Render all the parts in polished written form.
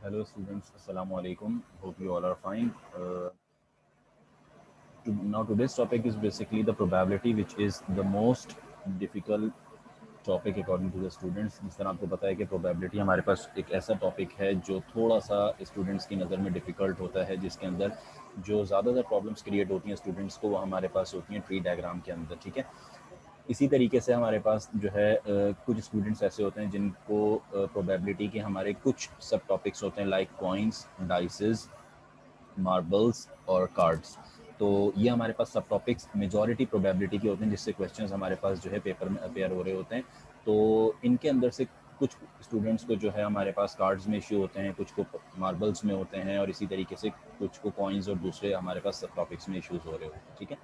Hello students, Assalamu alaikum. Hope you all are fine. Now today's topic is basically the probability, which is the most difficult topic according to the students. जिस तरह आपको पता है कि probability हमारे पास एक ऐसा टॉपिक है जो थोड़ा सा स्टूडेंट्स की नज़र में डिफ़िकल्ट होता है, जिसके अंदर जो ज़्यादातर प्रॉब्लम्स क्रिएट होती हैं स्टूडेंट्स को, वो हमारे पास होती हैं ट्री डायग्राम के अंदर। ठीक है, इसी तरीके से हमारे पास जो है कुछ स्टूडेंट्स ऐसे होते हैं जिनको प्रोबेबिलिटी के हमारे कुछ सब टॉपिक्स होते हैं, लाइक कॉइन्स, डाइसेस, मार्बल्स और कार्ड्स। तो ये हमारे पास सब टॉपिक्स मेजॉरिटी प्रोबेबिलिटी के होते हैं, जिससे क्वेश्चंस हमारे पास जो है पेपर में अपेयर हो रहे होते हैं। तो इनके अंदर से कुछ स्टूडेंट्स को जो है हमारे पास कार्ड्स में इश्यू होते हैं, कुछ को मार्बल्स में होते हैं, और इसी तरीके से कुछ को कॉइन्स और दूसरे हमारे पास सब टॉपिक्स में इश्यूज़ हो रहे होते हैं। ठीक है,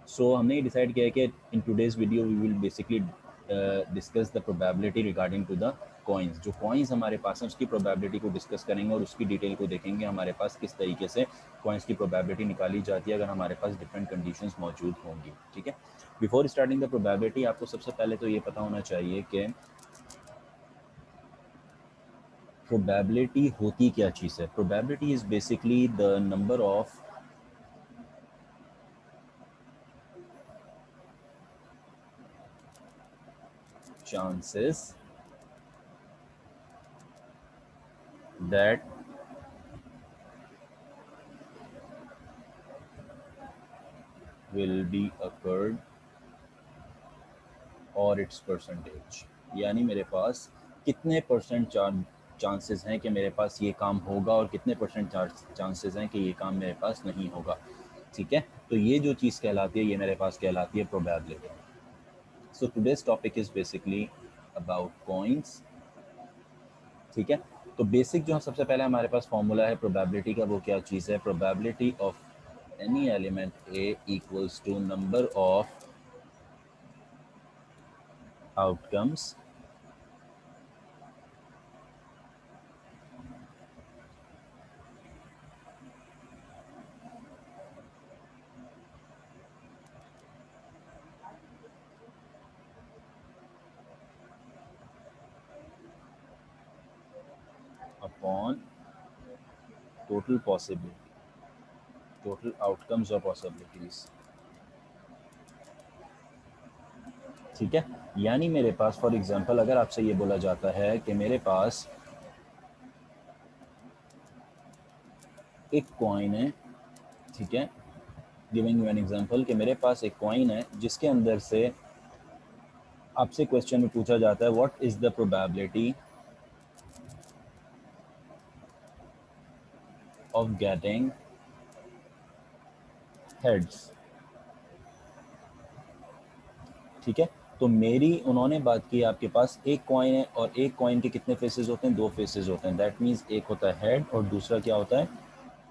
सो हमने ये डिसाइड किया है कि in today's video we will basically discuss the probability regarding to the coins. जो कॉइन्स हमारे पास हैं उसकी प्रोबेबिलिटी को डिस्कस करेंगे और उसकी डिटेल को देखेंगे हमारे पास किस तरीके से कॉइन्स की प्रोबेबिलिटी निकाली जाती है अगर हमारे पास डिफरेंट कंडीशंस मौजूद होंगी। ठीक है, बिफोर स्टार्टिंग द प्रोबेबिलिटी आपको सबसे पहले तो ये पता होना चाहिए कि प्रोबेबिलिटी होती क्या चीज़ है। Probability is basically the number of chances that will be occurred और इट्स परसेंटेज, यानी मेरे पास कितने परसेंट चांसेस हैं कि मेरे पास ये काम होगा और कितने परसेंट चांसेस हैं कि ये काम मेरे पास नहीं होगा। ठीक है, तो ये जो चीज़ कहलाती है ये मेरे पास कहलाती है probability. So today's topic is basically about coins. ठीक है, तो बेसिक जो सबसे पहले हमारे पास फॉर्मूला है प्रोबेबिलिटी का, वो क्या चीज़ है। Probability of any element A equals to number of outcomes upon total possibility, total outcomes और पॉसिबिलिटीज। ठीक है, यानी मेरे पास फॉर एग्जांपल अगर आपसे ये बोला जाता है कि मेरे पास एक कॉइन है, ठीक है, गिविंग यू एन एग्जांपल कि मेरे पास एक कॉइन है जिसके अंदर से आपसे क्वेश्चन में पूछा जाता है what is the probability of getting heads. ठीक है, तो मेरी उन्होंने बात की आपके पास एक कॉइन है और एक कॉइन के कितने फेसेस होते हैं, दो फेसेस होते हैं। दैट मीन्स एक होता है हेड और दूसरा क्या होता है,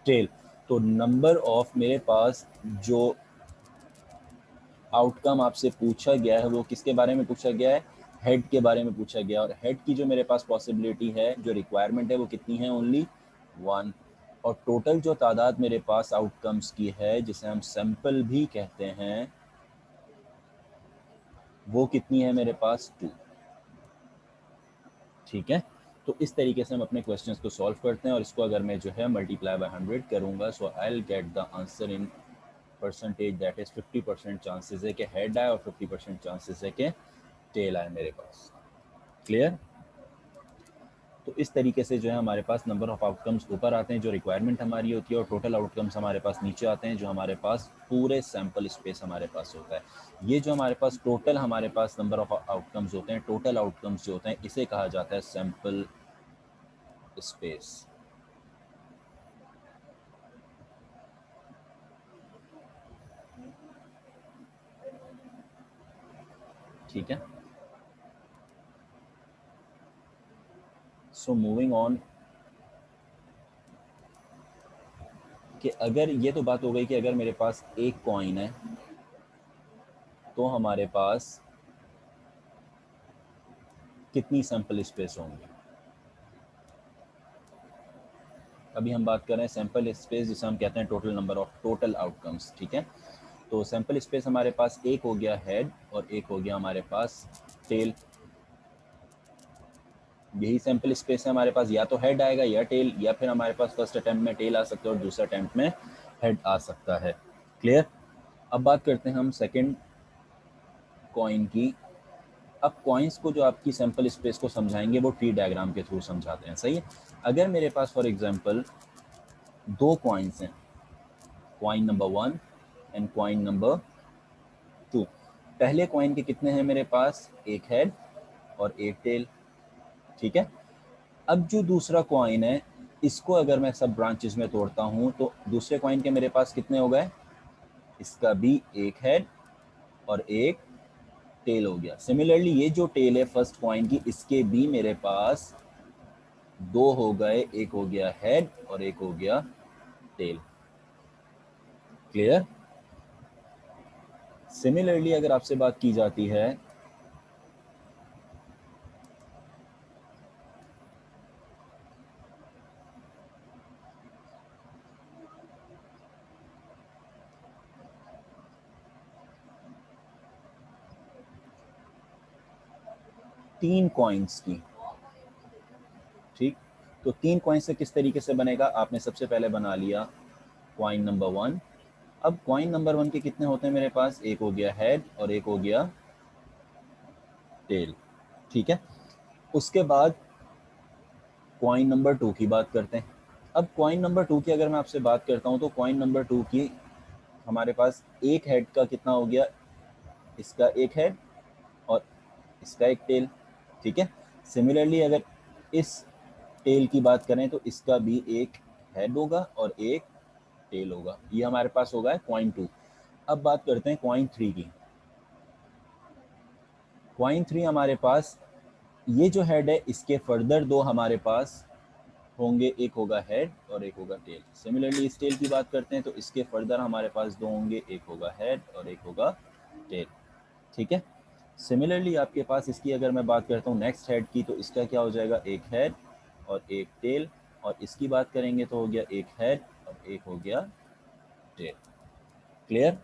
टेल। तो नंबर ऑफ मेरे पास जो आउटकम आपसे पूछा गया है वो किसके बारे में पूछा गया है, हेड के बारे में पूछा गया। और हेड की जो मेरे पास पॉसिबिलिटी है, जो रिक्वायरमेंट है, वो कितनी है, ओनली 1। और टोटल जो तादाद मेरे पास आउटकम्स की है, जिसे हम सैंपल भी कहते हैं, वो कितनी है मेरे पास, 2। ठीक है, तो इस तरीके से हम अपने क्वेश्चंस को सॉल्व करते हैं और इसको अगर मैं जो है मल्टीप्लाई बाय 100 करूंगा, so I will get the answer in percentage. That is 50% chances है कि हेड आए और 50% चांसेस है कि टेल आए मेरे पास। क्लियर। तो इस तरीके से जो है हमारे पास नंबर ऑफ आउटकम्स ऊपर आते हैं जो रिक्वायरमेंट हमारी होती है, और टोटल आउटकम्स हमारे पास नीचे आते हैं जो हमारे पास पूरे सैंपल स्पेस हमारे पास होता है। ये जो हमारे पास टोटल हमारे पास नंबर ऑफ आउटकम्स होते हैं, टोटल आउटकम्स जो होते हैं, इसे कहा जाता है सैंपल स्पेस। ठीक है, सो मूविंग ऑन, कि अगर ये तो बात हो गई कि अगर मेरे पास एक कॉइन है तो हमारे पास कितनी सैंपल स्पेस होंगी। अभी हम बात कर रहे हैं सैंपल स्पेस, जिसे हम कहते हैं total number of total outcomes. ठीक है, तो सैंपल स्पेस हमारे पास एक हो गया हेड और एक हो गया हमारे पास टेल। यही सैंपल स्पेस है हमारे पास, या तो हेड आएगा या टेल, या फिर हमारे पास फर्स्ट अटेम्प्ट में टेल आ सकता है और दूसरा अटेम्प्ट में हेड आ सकता है। क्लियर। अब बात करते हैं हम सेकंड कॉइन की। अब कॉइन्स को जो आपकी सैंपल स्पेस को समझाएंगे वो ट्री डायग्राम के थ्रू समझाते हैं, सही है। अगर मेरे पास फॉर एग्जांपल दो कॉइन्स हैं, coin number 1 and coin number 2। पहले कॉइन के कितने हैं मेरे पास, एक हेड और एक टेल, ठीक है। अब जो दूसरा कॉइन है, इसको अगर मैं सब ब्रांचेस में तोड़ता हूं तो दूसरे कॉइन के मेरे पास कितने हो गए, इसका भी एक हेड और एक टेल हो गया। सिमिलरली ये जो टेल है फर्स्ट कॉइन की, इसके भी मेरे पास दो हो गए, एक हो गया हेड और एक हो गया टेल। क्लियर। सिमिलरली अगर आपसे बात की जाती है तीन कॉइन्स की, ठीक, तो तीन कॉइन से किस तरीके से बनेगा, आपने सबसे पहले बना लिया कॉइन नंबर 1। अब कॉइन नंबर 1 के कितने होते हैं मेरे पास, एक हो गया हेड और एक हो गया टेल, ठीक है। उसके बाद कॉइन नंबर 2 की बात करते हैं। अब कॉइन नंबर 2 की अगर मैं आपसे बात करता हूं तो कॉइन नंबर 2 की हमारे पास एक हेड का कितना हो गया, इसका एक हेड और इसका एक टेल, ठीक है। सिमिलरली अगर इस टेल की बात करें तो इसका भी एक हेड होगा और एक टेल होगा। ये हमारे पास होगा कॉइन 2। अब बात करते हैं कॉइन 3 की। कॉइन 3 हमारे पास ये जो हेड है इसके फर्दर दो हमारे पास होंगे, एक होगा हेड और एक होगा टेल। सिमिलरली इस टेल की बात करते हैं तो इसके फर्दर हमारे पास दो होंगे, एक होगा हेड और एक होगा टेल, ठीक है। सिमिलरली आपके पास इसकी अगर मैं बात करता हूँ नेक्स्ट हेड की, तो इसका क्या हो जाएगा, एक हेड और एक टेल, और इसकी बात करेंगे तो हो गया एक हेड और एक हो गया टेल। क्लियर।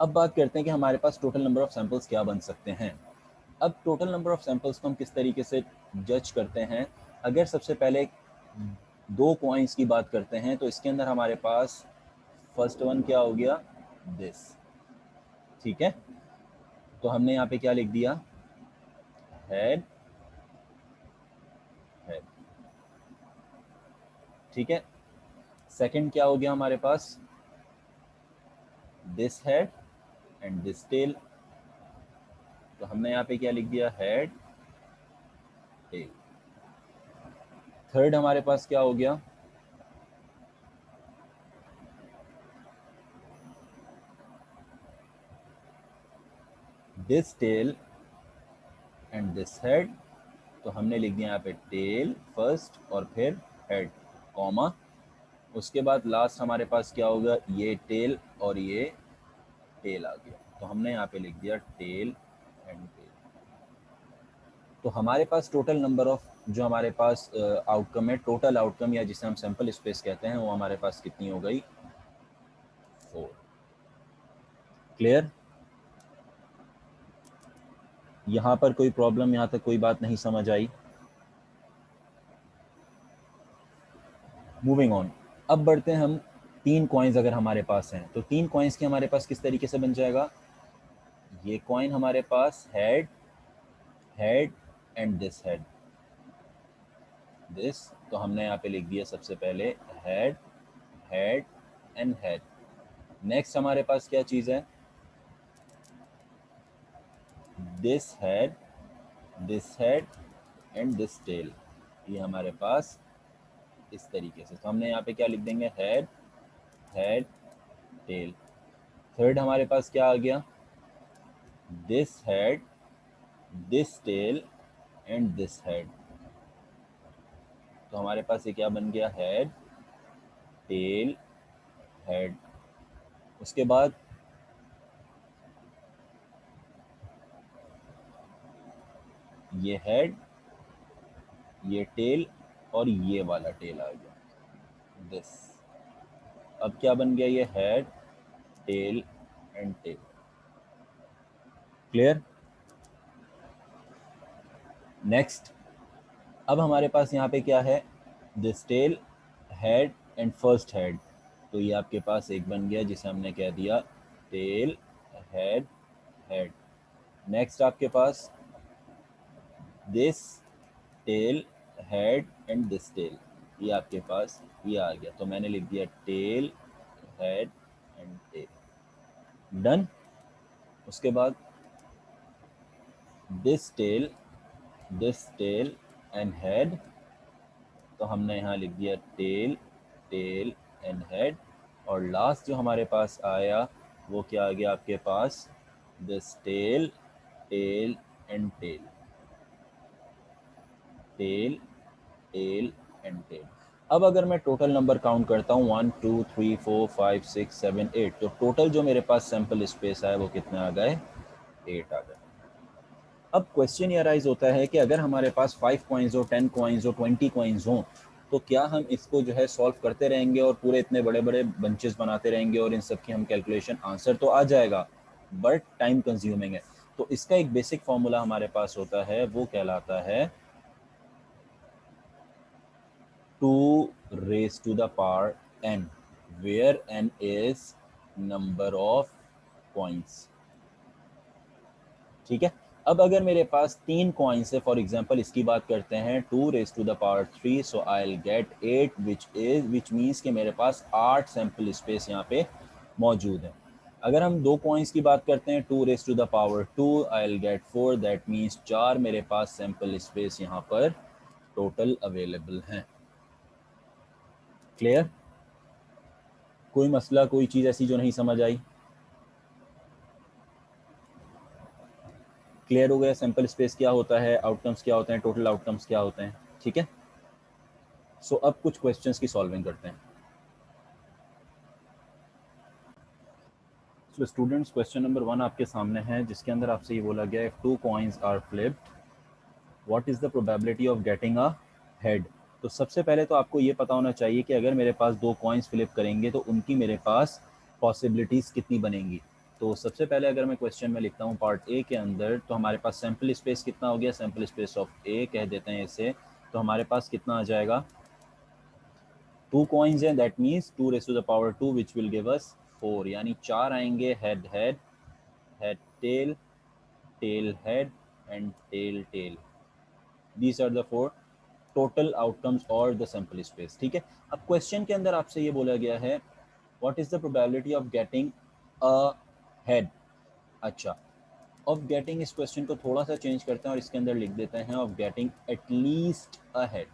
अब बात करते हैं कि हमारे पास टोटल नंबर ऑफ सैंपल्स क्या बन सकते हैं। अब टोटल नंबर ऑफ सैंपल्स को हम किस तरीके से जज करते हैं, अगर सबसे पहले दो कॉइन्स की बात करते हैं तो इसके अंदर हमारे पास फर्स्ट वन क्या हो गया, दिस, ठीक है। तो हमने यहाँ पे क्या लिख दिया, हेड हेड, ठीक है। सेकंड क्या हो गया हमारे पास, this head and this tail, तो हमने यहाँ पे क्या लिख दिया, हेड टेल। थर्ड हमारे पास क्या हो गया, this tail and this head, तो हमने लिख दिया यहाँ पे टेल फर्स्ट और फिर हेड, कॉमा, उसके बाद लास्ट हमारे पास क्या होगा, ये टेल और ये टेल आ गया, तो हमने यहाँ पे लिख दिया टेल एंड टेल। तो हमारे पास टोटल नंबर ऑफ जो हमारे पास आउटकम है, टोटल आउटकम या जिसे हम सैंपल स्पेस कहते हैं, वो हमारे पास कितनी हो गई, 4। क्लियर। यहाँ पर कोई प्रॉब्लम, यहाँ तक कोई बात नहीं समझ आई। Moving on. अब बढ़ते हैं हम, तीन कॉइन्स अगर हमारे पास हैं तो तीन कॉइन्स के हमारे पास किस तरीके से बन जाएगा, ये कॉइन हमारे पास head head and this head, this, तो हमने यहाँ पे लिख दिया सबसे पहले head head and head. Next हमारे पास क्या चीज़ है, this head and this tail, ये हमारे पास इस तरीके से, तो हमने यहाँ पे क्या लिख देंगे, हेड हेड टेल। थर्ड हमारे पास क्या आ गया, this head this tail and this head, तो हमारे पास ये क्या बन गया, हेड टेल हेड। उसके बाद ये हेड, ये टेल और ये वाला टेल आ गया, दिस। अब क्या बन गया, ये head tail and tail. Clear. Next अब हमारे पास यहाँ पे क्या है, this tail, head and first head, तो ये आपके पास एक बन गया जिसे हमने कह दिया टेल, हेड, हेड। नेक्स्ट आपके पास this tail, head and this tail, ये आपके पास ये आ गया, तो मैंने लिख दिया tail, head and tail. Done. उसके बाद this tail, this tail and head, तो हमने यहाँ लिख दिया टेल, टेल एंड हेड। और लास्ट जो हमारे पास आया वो क्या आ गया आपके पास, this tail, tail and tail, tail, tail and tail. अब अगर मैं टोटल नंबर काउंट करता हूँ 1 2 3 4 5 6 7 8, तो टोटल जो मेरे पास सैंपल स्पेस आया वो कितने आ गए, 8 आ गए। अब क्वेश्चन ये राइज होता है कि अगर हमारे पास 5 कॉइन्स हो, 10 कॉइन्स हो, 20 कॉइन्स हो, तो क्या हम इसको जो है सॉल्व करते रहेंगे और पूरे इतने बड़े बड़े बंचेस बनाते रहेंगे और इन सब की हम कैलकुलेशन, आंसर तो आ जाएगा बट टाइम कंज्यूमिंग है। तो इसका एक बेसिक फॉर्मूला हमारे पास होता है, वो कहलाता है 2 raised to the power n, where n is number of coins। ठीक है। अब अगर मेरे पास 3 कॉइन्स है, फॉर एग्जांपल इसकी बात करते हैं 2 raised to the power 3, so I will gate 8, which means कि मेरे पास 8 सैंपल स्पेस यहाँ पे मौजूद है। अगर हम 2 कॉइन्स की बात करते हैं 2 raised to the power 2, I will gate 4, that means 4 मेरे पास सैंपल स्पेस यहाँ पर टोटल अवेलेबल हैं। क्लियर? कोई मसला, कोई चीज़ ऐसी जो नहीं समझ आई? क्लियर हो गया सैंपल स्पेस क्या होता है, आउटकम्स क्या होते हैं, टोटल आउटकम्स क्या होते हैं? ठीक है। सो अब कुछ क्वेश्चंस की सॉल्विंग करते हैं। सो स्टूडेंट्स, क्वेश्चन नंबर 1 आपके सामने है, जिसके अंदर आपसे ये बोला गया है, if 2 coins are flipped, what is the probability of getting a head. तो सबसे पहले तो आपको ये पता होना चाहिए कि अगर मेरे पास 2 कॉइन्स फ्लिप करेंगे तो उनकी मेरे पास पॉसिबिलिटीज़ कितनी बनेंगी। तो सबसे पहले अगर मैं क्वेश्चन में लिखता हूँ पार्ट ए के अंदर, तो हमारे पास सैंपल स्पेस कितना हो गया, सैंपल स्पेस ऑफ ए कह देते हैं इसे, तो हमारे पास कितना आ जाएगा, 2 कॉइन्स हैं, that means 2 raise to the power 2 which will give us 4, यानी 4 आएंगे। Head head, head tail, tail head and tail tail, these are the 4 total outcomes और द सैंपल स्पेस। ठीक है। अब क्वेश्चन के अंदर आपसे ये बोला गया है, what is the probability of getting a head. अच्छा, ऑफ गेटिंग, इस क्वेश्चन को थोड़ा सा चेंज करते हैं और इसके अंदर लिख देते हैं of getting at least a head.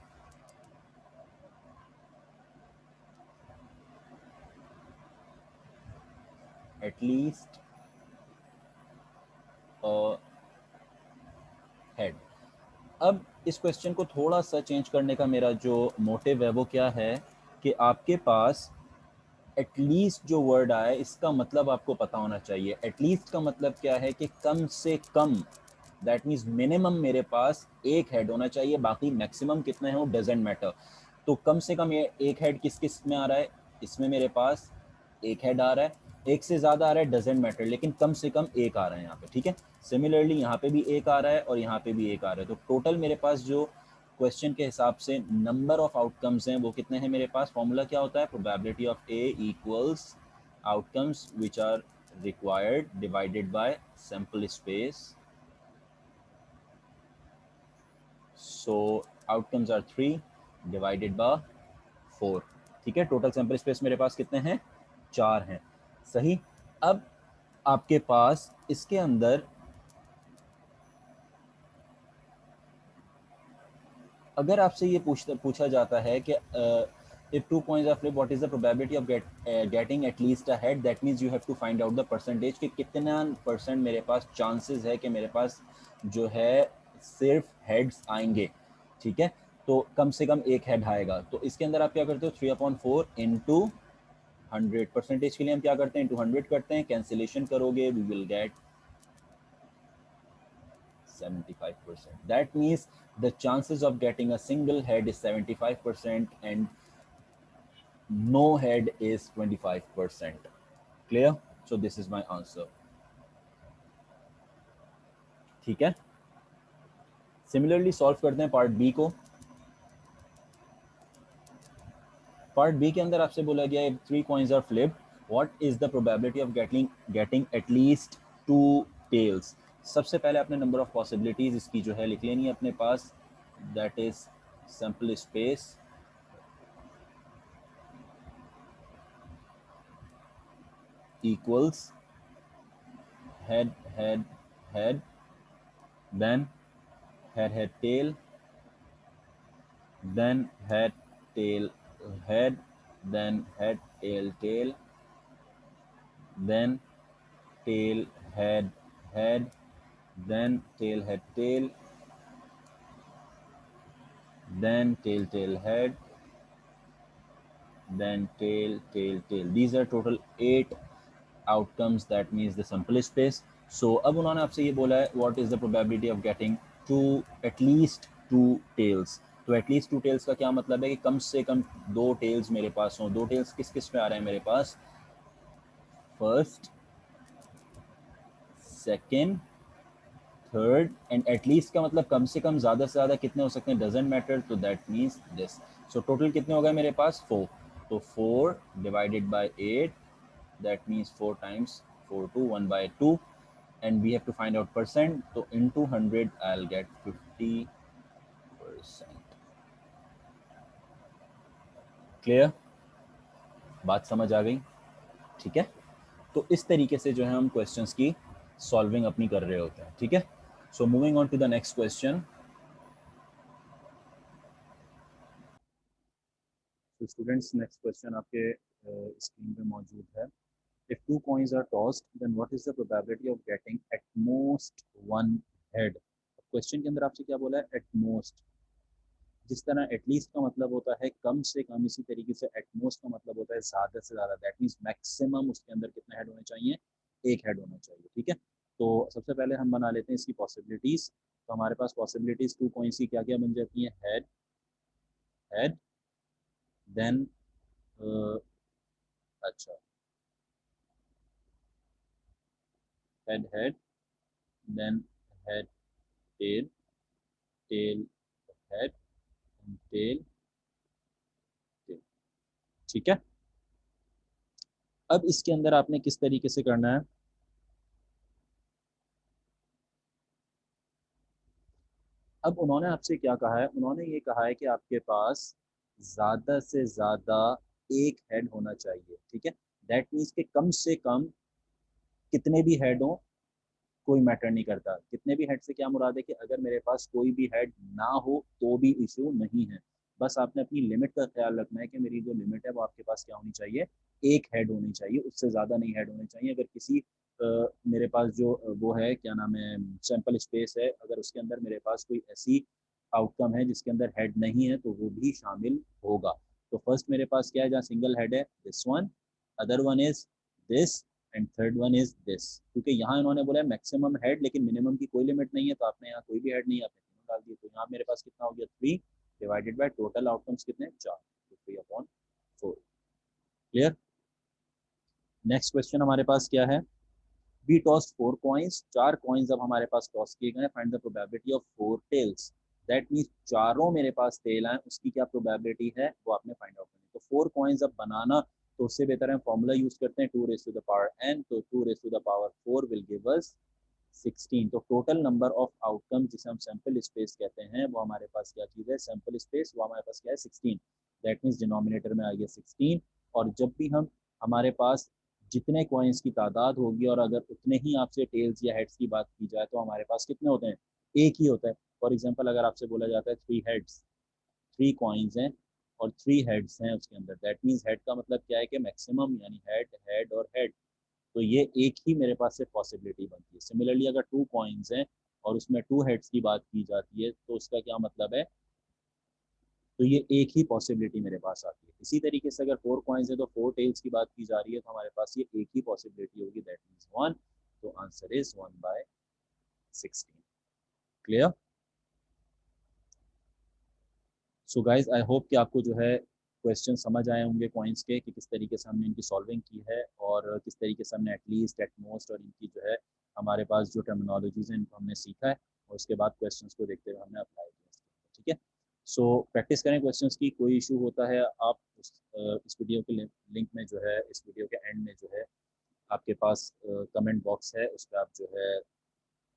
At least a head. अब इस क्वेश्चन को थोड़ा सा चेंज करने का मेरा जो मोटिव है वो क्या है, कि आपके पास एटलीस्ट जो वर्ड आया इसका मतलब आपको पता होना चाहिए। एटलीस्ट का मतलब क्या है कि कम से कम, दैट मीन्स मिनिमम मेरे पास एक हेड होना चाहिए, बाकी मैक्सिमम कितने हैं वो डजेंट मैटर। तो कम से कम ये एक हेड किस किस में आ रहा है, इसमें मेरे पास एक हेड आ रहा है, एक से ज़्यादा आ रहा है डजेंट मैटर, लेकिन कम से कम एक आ रहा है यहाँ पे। ठीक है। सिमिलरली यहाँ पे भी एक आ रहा है और यहाँ पे भी एक आ रहा है, तो टोटल मेरे पास जो क्वेश्चन के हिसाब से नंबर ऑफ आउटकम्स हैं वो कितने हैं मेरे पास। फॉर्मूला क्या होता है, probability of A equals outcomes which are required divided by sample space. So outcomes are 3 divided by 4। ठीक है। टोटल सैंपल स्पेस मेरे पास कितने हैं, 4 हैं। सही। अब आपके पास इसके अंदर अगर आपसे ये पूछा जाता है कि if 2 coins are flipped, what is the probability of getting at least a head, that means you have to find out the percentage कि कितना परसेंट मेरे पास चांसेस है कि मेरे पास जो है सिर्फ हेड्स आएंगे। ठीक है। तो कम से कम एक हेड आएगा, तो इसके अंदर आप क्या करते हो, 3/4 इंटू 100, परसेंटेज के लिए हम क्या करते हैं, इंटू 100 करते हैं, कैंसिलेशन करोगे we will get 75%. That means the chances of getting a single head is 75% and no head is 25%. Clear? So this is my answer. ठीक है। सिमिलरली सॉल्व करते हैं पार्ट बी को। पार्ट बी के अंदर आपसे बोला गया है 3 coins are flipped, what is the probability of getting at least 2 tails. सबसे पहले आपने नंबर ऑफ पॉसिबिलिटीज इसकी जो है लिख लेनी है अपने पास, that is sample space equals head head head, then head tail, then head tail head, then head tail tail, then tail head head, then tail head tail, then tail tail head, then tail tail tail. These are total 8 outcomes, that means the sample space. So अब उन्होंने आपसे ये बोला है what is the probability of getting at least 2 tails। तो at least 2 tails का क्या मतलब है कि कम से कम 2 tails मेरे पास हों। 2 tails किस किस में आ रहे हैं मेरे पास, first, second, third, and at least का मतलब कम से कम, ज़्यादा से ज़्यादा कितने हो सकते हैं, डजेंट मैटर, तो that means this. So total कितने हो गए मेरे पास, 4। तो 4 divided by 8, that means 4 times 4 to 1 by 2, and we have to find out percent, so into 100 I'll get 50%। Clear, बात समझ आ गई, ठीक है। तो इस तरीके से जो है हम क्वेश्चंस की सॉल्विंग अपनी कर रहे होते हैं, ठीक है। So moving on to the next question. तो स्टूडेंट्स नेक्स्ट क्वेश्चन आपके स्क्रीन पे मौजूद है। If two coins are tossed, then what is the probability of getting at most one head? Question के अंदर आपसे क्या बोला है, at most। जिस तरह एटलीस्ट का मतलब होता है कम से कम, इसी तरीके से एटमोस्ट का मतलब होता है ज़्यादा से ज़्यादा, दैट मीन्स मैक्सिमम उसके अंदर कितने हेड होने चाहिए, एक हेड होना चाहिए, ठीक है। तो सबसे पहले हम बना लेते हैं इसकी पॉसिबिलिटीज़। तो हमारे पास पॉसिबिलिटीज़ 2 कॉइन्स की क्या क्या बन जाती हैं, हेड हेड, देन अच्छा, head head, then head tail, tail head, tail tail, ठीक है। अब इसके अंदर आपने किस तरीके से करना है, अब उन्होंने आपसे क्या कहा है, उन्होंने ये कहा है कि आपके पास ज़्यादा से ज़्यादा एक हेड होना चाहिए, ठीक है। दैट मीन्स कि कम से कम कितने भी हेड हो कोई मैटर नहीं करता। कितने भी हेड से क्या मुराद है कि अगर मेरे पास कोई भी हेड ना हो तो भी इशू नहीं है। बस आपने अपनी लिमिट का ख्याल रखना है कि मेरी जो लिमिट है वो आपके पास क्या होनी चाहिए, एक हेड होनी चाहिए, उससे ज़्यादा नहीं हेड होने चाहिए। अगर किसी मेरे पास जो वो है क्या नाम है, सैंपल स्पेस है, अगर उसके अंदर मेरे पास कोई ऐसी आउटकम है जिसके अंदर हेड नहीं है तो वो भी शामिल होगा। तो फर्स्ट मेरे पास क्या है, जहाँ सिंगल हेड है, this one, other one is this, and third one is this. क्योंकि यहाँ इन्होंने बोला है मैक्सिमम हेड, लेकिन मिनिमम की कोई लिमिट नहीं है, तो आपने यहाँ कोई भी हेड नहीं, आपने तीनों डाल दिए। तो यहाँ मेरे पास कितना हो गया, 3 डिवाइडेड बाय टोटल आउटकम्स कितने, 4, तो 3/4। क्लियर। नेक्स्ट क्वेश्चन हमारे पास क्या है, वी टॉस 4 कॉइन्स, 4 कॉइन्स अब हमारे पास टॉस किए गए, find the probability of 4 tails. That means चारों मेरे पास टेल हैं, उसकी क्या प्रोबेबिलिटी है वो आपने फाइंड आउट करनी है। तो 4 कॉइन्स अब बनाना, तो उससे बेहतर है फॉर्मूला यूज करते हैं 2 raise to the power n, तो 2 raise to the power 4 will give us 16। तो टोटल नंबर ऑफ आउटकम जिसे हम सैंपल स्पेस कहते हैं वो हमारे पास क्या चीज़ है, सैंपल स्पेस, वो हमारे पास क्या है, 16। दैट मीन्स डिनोमिनेटर में आ गया 16। और जब भी हम, हमारे पास जितने कॉइन्स की तादाद होगी और अगर उतने ही आपसे टेल्स या हेड्स की बात की जाए तो हमारे पास कितने होते हैं, एक ही होता है। फॉर एग्जाम्पल अगर आपसे बोला जाता है 3 हेड्स, 3 कॉइन्स हैं और 3 हेड्स हैं उसके अंदर, दैट मीन्स हेड का मतलब क्या है कि मैक्सिमम, यानी हेड हेड और हेड, तो ये एक ही मेरे पास से पॉसिबिलिटी बनती है। सिमिलरली अगर 2 कॉइन्स हैं और उसमें 2 हेड्स की बात की जाती है तो उसका क्या मतलब है, तो ये एक ही पॉसिबिलिटी मेरे पास आती है। इसी तरीके से अगर 4 कॉइन्स है तो 4 टेल्स की बात की जा रही है तो हमारे पास ये एक ही पॉसिबिलिटी होगी, दैट मीन्स 1। तो answer is 1/16। Clear. So guys I hope कि आपको जो है क्वेश्चन समझ आए होंगे कॉइन्स के, कि किस तरीके से हमने इनकी सॉल्विंग की है और किस तरीके से हमने एटलीस्ट, एटमोस्ट और इनकी जो है हमारे पास जो टर्मिनोलॉजीज हैं इनको हमने सीखा है, और उसके बाद क्वेश्चंस को देखते हुए हमने अप्लाई किया, ठीक है। सो प्रैक्टिस करें क्वेश्चंस की। कोई इशू होता है आप इस वीडियो के लिंक में जो है, इस वीडियो के एंड में जो है आपके पास कमेंट बॉक्स है, उस पर आप जो है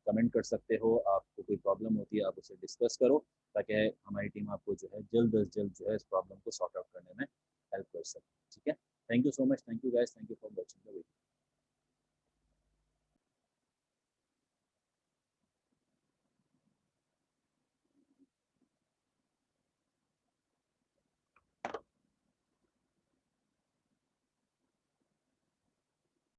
कमेंट कर सकते हो। आपको कोई प्रॉब्लम होती है आप उसे डिस्कस करो, ताकि हमारी टीम आपको जो है जल्द अज जल्द जो है इस प्रॉब्लम को सॉर्ट आउट करने में हेल्प कर सके। ठीक है, thank you so much, thank you guys, thank you for watching the video.